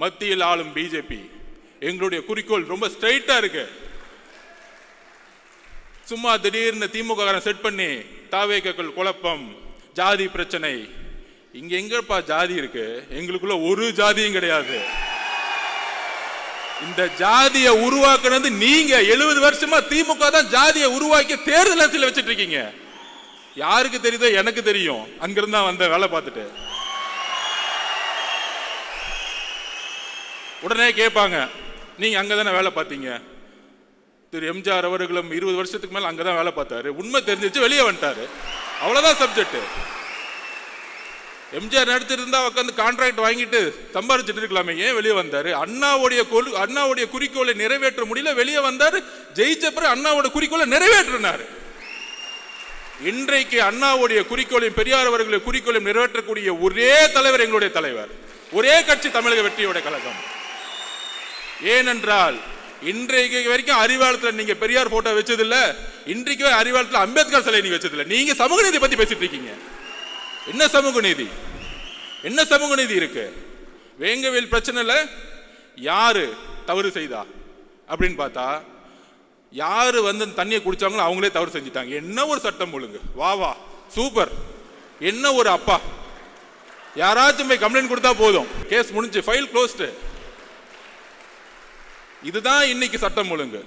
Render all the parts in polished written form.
மத்தியில் ஆளும் பிஜேபி. எங்களுடைய குறிக்கோள் ரொம்ப ஸ்ட்ரைட்டா இருக்கு. சும்மா திடீர்னு திமுக செட் பண்ணி தாவேக்கள் குழப்பம், ஜாதி பிரச்சனை. இங்க எங்கப்பா ஜாதி இருக்கு? எங்களுக்குள்ள ஒரு ஜாதியும் கிடையாது. இந்த ஜாதியை உருவாக்குனது நீங்க. 70 வருஷமா திமுக தான் ஜாதியை உருவாக்கி தேர்தல் அரசியல் வச்சிட்டு இருக்கீங்க. யாருக்கு தெரியுதோ? எனக்கு தெரியும். அங்கிருந்தா வந்த வேலை பார்த்துட்டு உடனே கேட்பாங்க, நீங்க அங்கதானே வேலை பார்த்தீங்க? திரு எம்ஜிஆர் அவர்களும் 20 வருஷத்துக்கு மேல அங்கதான் வேலை பார்த்தாரு. உண்மை தெரிஞ்சிச்சு, வெளியே வந்துட்டாரு. அவ்வளவுதான் சப்ஜெக்ட். எம்ஜிஆர் நடிச்சிட்டு இருந்தா உட்காந்து கான்ட்ராக்ட் வாங்கிட்டு சம்பாதிச்சுட்டு இருக்கலாமே, ஏன் வெளியே வந்தாரு? அண்ணாவுடைய குறிக்கோளை நிறைவேற்ற முடியல, வெளியே வந்தாரு. ஜெயிச்ச பிறகு அண்ணாவோட குறிக்கோளை நிறைவேற்றினாரு. இன்றைக்கு அண்ணாவுடைய குறிக்கோளையும் பெரியார் அவர்களுடைய குறிக்கோளையும் நிறைவேற்றக்கூடிய ஒரே தலைவர் எங்களுடைய தலைவர். ஒரே கட்சி தமிழக வெற்றியோட கழகம். ஏனென்றால் இன்றைக்கு வரைக்கும் அறிவாலயத்தில் நீங்க பெரியார் போட்டோ வச்சது இல்ல, இன்றைக்கு அறிவாலயத்தில் அம்பேத்கர் சிலை நீங்க வச்சது இல்ல. நீங்க சமூக நீதி பத்தி பேசிட்டு இருக்கீங்க. என்ன சமூக நீதி? என்ன சமூக நீதி இருக்கு? வேங்கவேல் பிரச்சனைல யாரு தவறு செய்தா அப்படின்னு பார்த்தா, யாரு தண்ணியை குடிச்சாங்களோ அவங்களே தவறு செஞ்சுட்டாங்க. என்ன ஒரு சட்டம் ஒழுங்கு! வா வா சூப்பர்! என்ன ஒரு அப்பா! யாராச்சும் போய் கம்ப்ளைண்ட் கொடுத்தா போதும், கேஸ் முடிஞ்சு, ஃபைல் க்ளோஸ்டு. இதுதான் இன்னைக்கு சட்டம் ஒழுங்கு.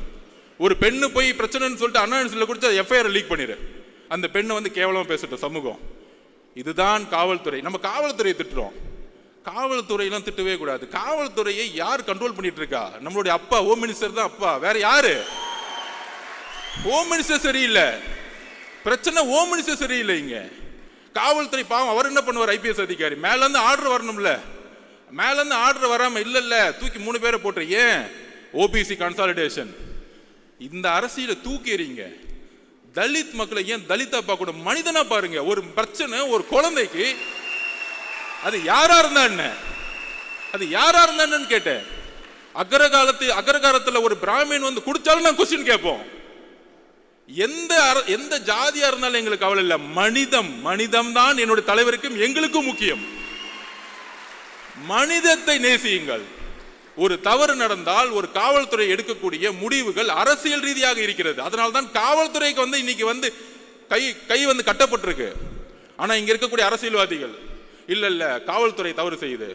ஒரு பெண்ணு போய் பிரச்சனைன்னு சொல்லிட்டு அண்ணா குடிச்சா எஃப்ஐஆர் லீக் பண்ணிடு. அந்த பெண்ணை கேவலமா பேசட்டும் சமூகம். இதுதான் காவல்துறை. நம்ம காவல்துறையை திட்டுறோம். காவல்துறையெல்லாம் திட்டவே கூடாது. காவல்துறையை யார் கண்ட்ரோல் பண்ணிட்டு இருக்கா? நம்மளுடைய அப்பா ஹோம் மினிஸ்டர் தான். அப்பா வேற யாரு? ஹோம் மினிஸ்டர் சரியில்லை. பிரச்சனை ஹோம் மினிஸ்டர் சரியில்லை. இங்க காவல்துறை பாவம், அவர் என்ன பண்ணுவார்? ஐபிஎஸ் அதிகாரி மேல இருந்து ஆர்டர் வரணும்ல. மேல இருந்து ஆர்டர் வராம இல்ல தூக்கி 3 பேரை போட்டு, ஏன் ஓபிசி கன்சாலிடேஷன்? இந்த அரசியலை தூக்கி எறிங்க. தலித் மக்களை ஏன் தலிதா பார்க்க கூட மனிதனா பாருங்க. ஒரு பிரச்சனை ஒரு குழந்தைக்கு, அது யாரா இருந்தா என்ன? அது யாரா இருந்தான்னு கேட்டேன். அக்ரகாரத்துல ஒரு பிராமின் குடிச்சாலும் நான் கொஸ்டின் கேட்போம். எந்த ஜாதியா இருந்தாலும் எங்களுக்கு கவலை இல்லை. மனிதம் தான் என்னுடைய தலைவருக்கும் எங்களுக்கும் முக்கியம். மனிதத்தை நேசியுங்கள். ஒரு தவறு நடந்தால் ஒரு காவல்துறை எடுக்கக்கூடிய முடிவுகள் அரசியல் ரீதியாக இருக்கிறது. அதனால்தான் காவல்துறைக்கு இன்னைக்கு கை கட்டப்பட்டிருக்கு. ஆனா இங்க இருக்கக்கூடிய அரசியல்வாதிகள் இல்ல காவல்துறை தவறு செய்யுது,